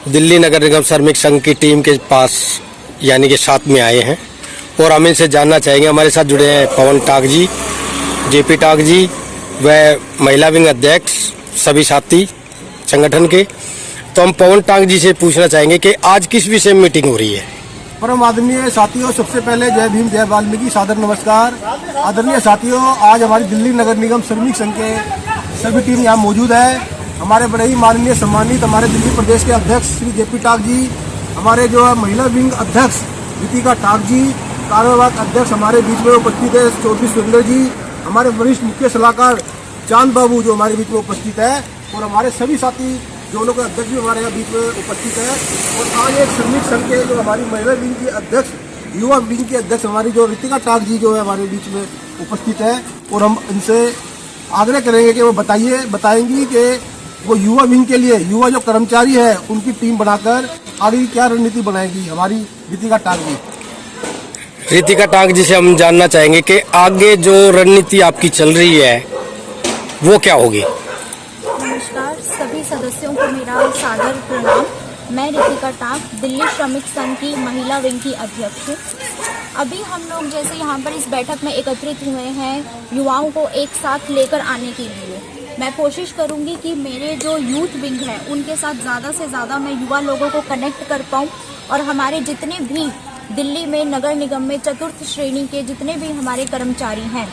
दिल्ली नगर निगम श्रमिक संघ की टीम के पास यानी कि साथ में आए हैं और हम इनसे जानना चाहेंगे। हमारे साथ जुड़े हैं पवन टाक जी, जेपी टाक जी व महिला विंग अध्यक्ष सभी साथी संगठन के। तो हम पवन टाक जी से पूछना चाहेंगे कि आज किस विषय में मीटिंग हो रही है। परम आदरणीय साथियों, सबसे पहले जय भीम जय वाल्मीकि, सादर नमस्कार। आदरणीय साथियों, आज हमारी दिल्ली नगर निगम श्रमिक संघ के सभी टीम यहाँ मौजूद है। हमारे बड़े ही माननीय सम्मानित हमारे दिल्ली प्रदेश के अध्यक्ष श्री जेपी टाक जी, हमारे जो है महिला विंग अध्यक्ष रितिका टाक जी, कार्यवाहक अध्यक्ष हमारे बीच में उपस्थित है चौधरी सुरेंद्र जी, हमारे वरिष्ठ मुख्य सलाहकार चांद बाबू जो हमारे बीच में उपस्थित है, और हमारे सभी साथी जो लोग अध्यक्ष भी हमारे यहाँ बीच में उपस्थित है। और आज एक श्रमिक संघ के जो हमारी महिला विंग की अध्यक्ष, युवा विंग की अध्यक्ष हमारी जो रितिका टाक जी जो है हमारे बीच में उपस्थित है, और हम इनसे आग्रह करेंगे कि वो बताएंगी कि वो युवा विंग के लिए युवा जो कर्मचारी है उनकी टीम बनाकर आगे क्या रणनीति बनाएगी हमारी रितिका टाक जी। रितिका टाक जी से हम जानना चाहेंगे कि आगे जो रणनीति आपकी चल रही है वो क्या होगी। नमस्कार सभी सदस्यों को मेरा सादर प्रणाम। मैं रितिका टाक, दिल्ली श्रमिक संघ की महिला विंग की अध्यक्ष हूँ। अभी हम लोग जैसे यहाँ पर इस बैठक में एकत्रित हुए हैं युवाओं को एक साथ लेकर आने के लिए। मैं कोशिश करूँगी कि मेरे जो यूथ विंग है उनके साथ ज़्यादा से ज़्यादा मैं युवा लोगों को कनेक्ट कर पाऊँ, और हमारे जितने भी दिल्ली में नगर निगम में चतुर्थ श्रेणी के जितने भी हमारे कर्मचारी हैं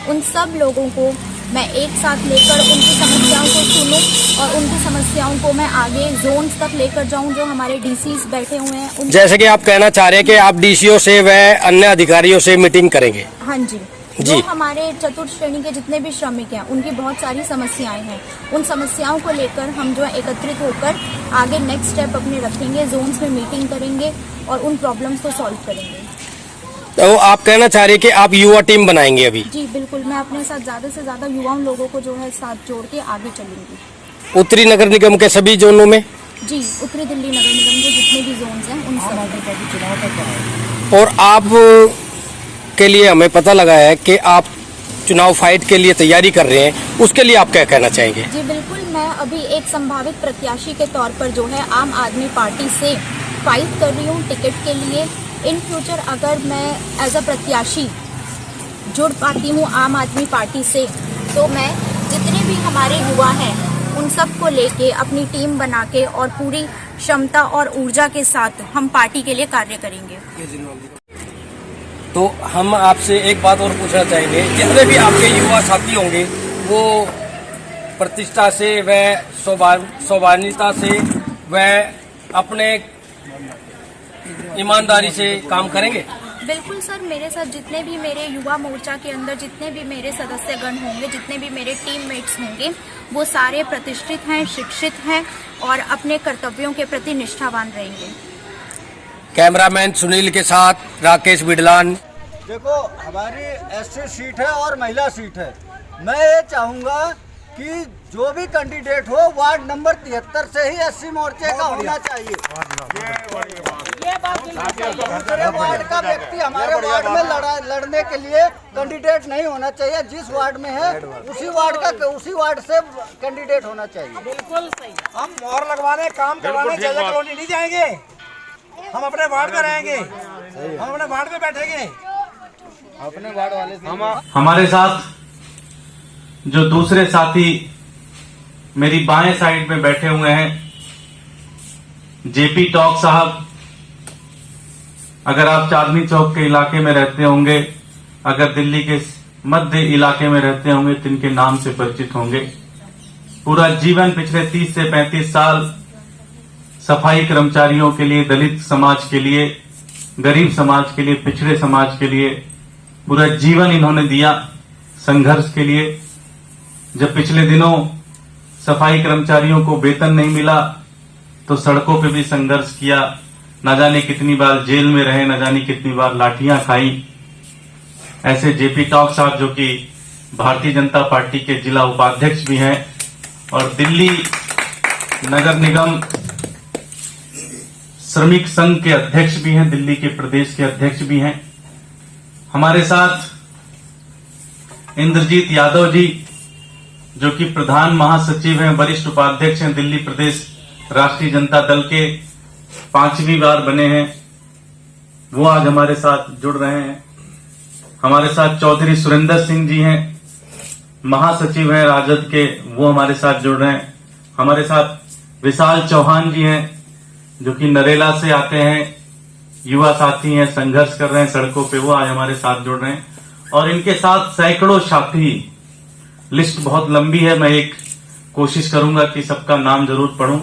उन सब लोगों को मैं एक साथ लेकर उनकी समस्याओं को सुनूं और उनकी समस्याओं को मैं आगे जोन्स तक लेकर जाऊं जो हमारे डीसीज बैठे हुए हैं। जैसे कि आप कहना चाह रहे हैं कि आप डीसीओ से व अन्य अधिकारियों से मीटिंग करेंगे। हाँ जी, जो हमारे चतुर्थ श्रेणी के जितने भी श्रमिक हैं उनकी बहुत सारी समस्याएं हैं, उन समस्याओं को लेकर हम जो है एकत्रित होकर आगे नेक्स्ट स्टेप अपने रखेंगे, जोन्स में मीटिंग करेंगे और उन प्रॉब्लम्स को सॉल्व करेंगे। तो आप कहना चाह रहे हैं कि आप युवा टीम बनाएंगे अभी? जी बिल्कुल, मैं अपने साथ ज़्यादा से ज़्यादा युवाओं लोगों को जो है साथ जोड़ के आगे चलूंगी। उत्तरी नगर निगम के सभी जोनों में? जी, उत्तरी दिल्ली नगर निगम के जितने भी जोन्स हैं उन सब। और आप के लिए हमें पता लगा है कि आप चुनाव फाइट के लिए तैयारी कर रहे हैं, उसके लिए आप क्या कहना चाहेंगे? जी बिल्कुल, मैं अभी एक संभावित प्रत्याशी के तौर पर जो है आम आदमी पार्टी से फाइट कर रही हूँ टिकट के लिए। इन फ्यूचर अगर मैं एज अ प्रत्याशी जुड़ पाती हूँ आम आदमी पार्टी से, तो मैं जितने भी हमारे युवा हैं उन सब को लेके अपनी टीम बना के और पूरी क्षमता और ऊर्जा के साथ हम पार्टी के लिए कार्य करेंगे। तो हम आपसे एक बात और पूछना चाहेंगे, जितने भी आपके युवा साथी होंगे वो प्रतिष्ठा से व सौभाग्यता से व अपने ईमानदारी से काम करेंगे। बिल्कुल सर, मेरे साथ जितने भी मेरे युवा मोर्चा के अंदर जितने भी मेरे सदस्यगण होंगे, जितने भी मेरे टीममेट्स होंगे, वो सारे प्रतिष्ठित हैं, शिक्षित हैं और अपने कर्तव्यों के प्रति निष्ठावान रहेंगे। कैमरामैन सुनील के साथ राकेश बिडलान। देखो, हमारी एससी सीट है और महिला सीट है। मैं ये चाहूँगा कि जो भी कैंडिडेट हो वार्ड नंबर 73 से ही एससी मोर्चे का होना चाहिए। दूसरे वार्ड का व्यक्ति हमारे वार्ड में लड़ने के लिए कैंडिडेट नहीं होना चाहिए। जिस वार्ड में है उसी वार्ड से कैंडिडेट होना चाहिए। बिल्कुल सही। हम मोहर लगवाने, काम करवाने जगह कॉलोनी नहीं जाएंगे, हम अपने वार्ड में रहेंगे, हम अपने वार्ड में बैठेंगे, अपने वार्ड वाले से। हमारे साथ जो दूसरे साथी मेरी बाएं साइड में बैठे हुए हैं, जेपी टाक साहब, अगर आप चांदनी चौक के इलाके में रहते होंगे, अगर दिल्ली के मध्य इलाके में रहते होंगे तो इनके नाम से परिचित होंगे। पूरा जीवन पिछले 30 से 35 साल सफाई कर्मचारियों के लिए, दलित समाज के लिए, गरीब समाज के लिए, पिछड़े समाज के लिए पूरा जीवन इन्होंने दिया संघर्ष के लिए। जब पिछले दिनों सफाई कर्मचारियों को वेतन नहीं मिला तो सड़कों पे भी संघर्ष किया, न जाने कितनी बार जेल में रहे, न जाने कितनी बार लाठियां खाई। ऐसे जेपी टाक साहब जो कि भारतीय जनता पार्टी के जिला उपाध्यक्ष भी हैं और दिल्ली नगर निगम श्रमिक संघ के अध्यक्ष भी हैं, दिल्ली के प्रदेश के अध्यक्ष भी हैं। हमारे साथ इंद्रजीत यादव जी जो कि प्रधान महासचिव हैं, वरिष्ठ उपाध्यक्ष हैं दिल्ली प्रदेश राष्ट्रीय जनता दल के, 5वीं बार बने हैं, वो आज हमारे साथ जुड़ रहे हैं। हमारे साथ चौधरी सुरेंद्र सिंह जी हैं, महासचिव हैं राजद के, वो हमारे साथ जुड़ रहे हैं। हमारे साथ विशाल चौहान जी हैं, जो कि नरेला से आते हैं, युवा साथी हैं, संघर्ष कर रहे हैं सड़कों पे, वो आज हमारे साथ जुड़ रहे हैं। और इनके साथ सैकड़ों साथी, लिस्ट बहुत लंबी है, मैं एक कोशिश करूंगा कि सबका नाम जरूर पढ़ूं।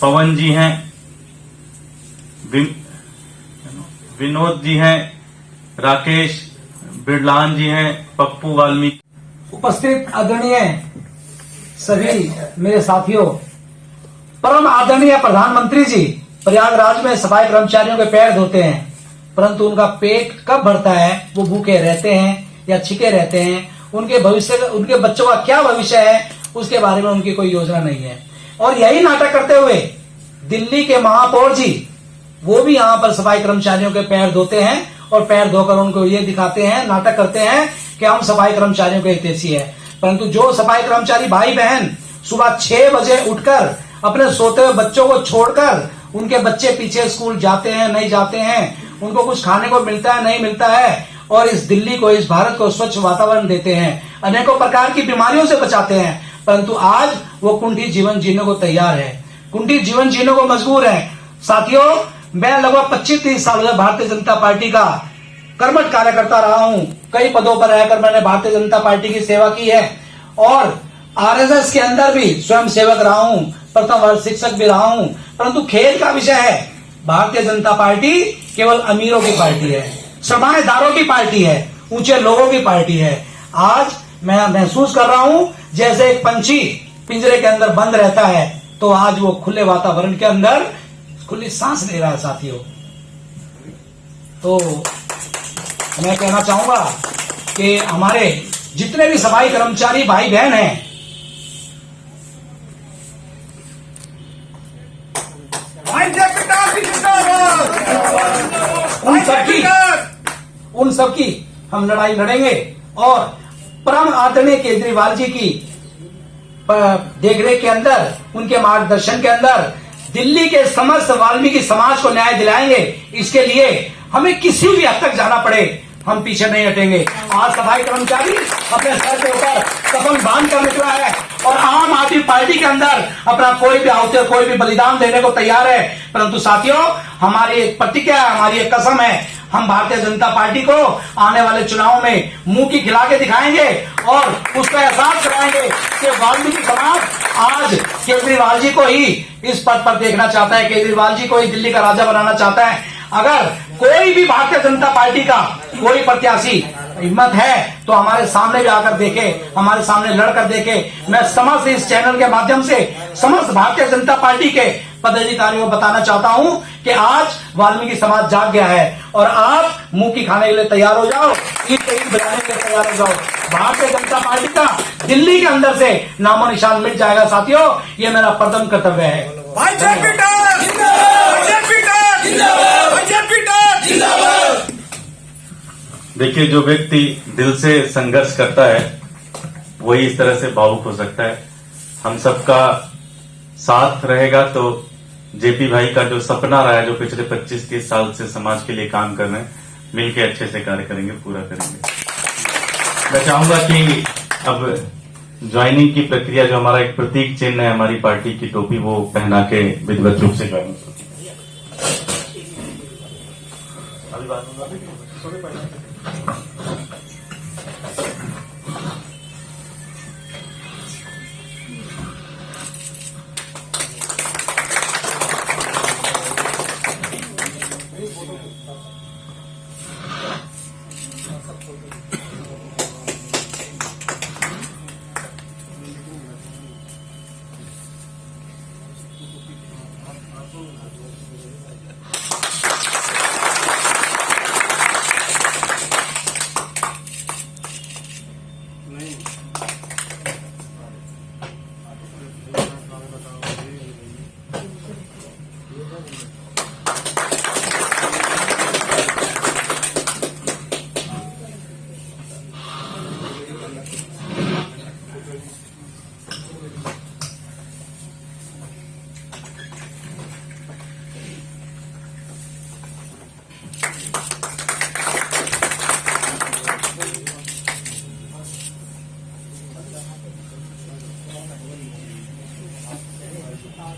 पवन जी हैं, विनोद जी हैं, राकेश बिरलान जी हैं, पप्पू वाल्मीकि। उपस्थित आदरणीय सभी मेरे साथियों, परम आदरणीय प्रधानमंत्री जी प्रयागराज में सफाई कर्मचारियों के पैर धोते हैं, परंतु उनका पेट कब भरता है, वो भूखे रहते हैं या छिके रहते हैं, उनके बच्चों का क्या भविष्य है, उसके बारे में उनकी कोई योजना नहीं है। और यही नाटक करते हुए दिल्ली के महापौर जी, वो भी यहाँ पर सफाई कर्मचारियों के पैर धोते हैं और पैर धोकर उनको ये दिखाते हैं, नाटक करते हैं कि हम सफाई कर्मचारियों के हितैषी है। परंतु जो सफाई कर्मचारी भाई बहन सुबह 6 बजे उठकर अपने सोते हुए बच्चों को छोड़कर, उनके बच्चे पीछे स्कूल जाते हैं नहीं जाते हैं, उनको कुछ खाने को मिलता है नहीं मिलता है, और इस दिल्ली को, इस भारत को स्वच्छ वातावरण देते हैं, अनेकों प्रकार की बीमारियों से बचाते हैं, परंतु आज वो कुंठी जीवन जीने को तैयार है, कुंठी जीवन जीने को मजबूर है। साथियों, मैं लगभग 25-30 साल से भारतीय जनता पार्टी का कर्मठ कार्यकर्ता रहा हूं। कई पदों पर रहकर मैंने भारतीय जनता पार्टी की सेवा की है और आरएसएस के अंदर भी स्वयं सेवक रहा हूं, प्रथम वर्ग शिक्षक भी रहा हूं। परंतु खेद का विषय है, भारतीय जनता पार्टी केवल अमीरों की पार्टी है, सरमाएदारों की पार्टी है, ऊंचे लोगों की पार्टी है। आज मैं महसूस कर रहा हूं जैसे एक पंछी पिंजरे के अंदर बंद रहता है, तो आज वो खुले वातावरण के अंदर खुली सांस ले रहा है। साथियों, तो मैं कहना चाहूंगा कि हमारे जितने भी सफाई कर्मचारी भाई बहन हैं, उन सबकी हम लड़ाई लड़ेंगे और परम आदरणीय केजरीवाल जी की देखरेख के अंदर, उनके मार्गदर्शन के अंदर दिल्ली के समस्त वाल्मीकि समाज को न्याय दिलाएंगे। इसके लिए हमें किसी भी हद तक जाना पड़े, हम पीछे नहीं हटेंगे। आज सफाई कर्मचारी अपने सर के ऊपर कफन बांध कर निकला है और आम आदमी पार्टी के अंदर अपना कोई भी आहुति, कोई भी बलिदान देने को तैयार है। परंतु साथियों, हमारी एक प्रतिज्ञा है, हमारी एक कसम है, हम भारतीय जनता पार्टी को आने वाले चुनाव में मुंह की खिला के दिखाएंगे और उसका एहसास कराएंगे कि वाल्मीकि समाज आज केजरीवाल जी को ही इस पद पर देखना चाहता है, केजरीवाल जी को ही दिल्ली का राजा बनाना चाहता है। अगर कोई भी भारतीय जनता पार्टी का कोई प्रत्याशी हिम्मत है तो हमारे सामने भी आकर देखे, हमारे सामने लड़कर देखे। मैं समस्त इस चैनल के माध्यम से समस्त भारतीय जनता पार्टी के पदाधिकारियों को बताना चाहता हूं कि आज वाल्मीकि समाज जाग गया है और आप मुंह की खाने के लिए तैयार हो जाओ, ईद बजाने के लिए तैयार हो जाओ। भारतीय जनता पार्टी का दिल्ली के अंदर से नामो निशान मिट जाएगा। साथियों, ये मेरा प्रथम कर्तव्य है। देखिए, जो व्यक्ति दिल से संघर्ष करता है वही इस तरह से भावुक हो सकता है। हम सबका साथ रहेगा तो जेपी भाई का जो सपना रहा है, जो पिछले 25-30 साल से समाज के लिए काम कर रहे हैं, मिलके अच्छे से कार्य करेंगे, पूरा करेंगे। मैं चाहूंगा कि अब ज्वाइनिंग की प्रक्रिया, जो हमारा एक प्रतीक चिन्ह है हमारी पार्टी की टोपी, वो पहना के विधिवत रूप से ज्वाइन हो।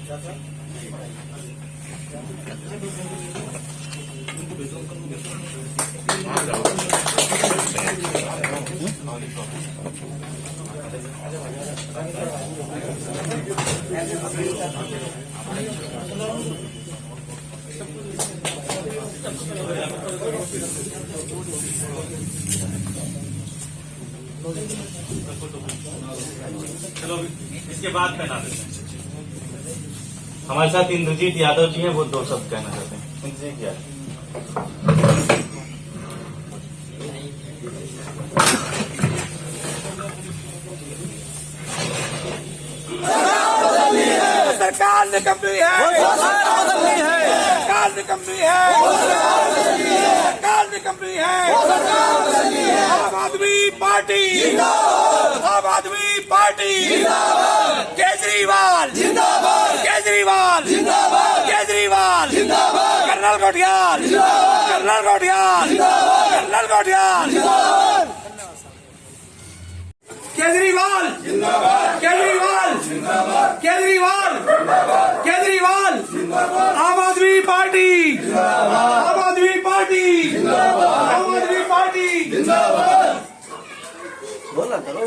चलो इसके बाद कहना देते हैं। हमारे साथ इंद्रजीत यादव जी हैं, वो 2 शब्द कहना चाहते हैं। इंद्रजीत यादव। सरकार निकम्मी है, सरकार निकम्मी है, सरकार निकम्मी है। आम Aadmi Party, Aam Aadmi Party, Kejriwal Kejriwal Kejriwal, Colonel Kothiyal, Colonel Kothiyal, Colonel Kothiyal. Kejriwal Kejriwal Kejriwal Kejriwal, Aam Aadmi Party, Aam Aadmi Party, Aam Aadmi party. बोला करो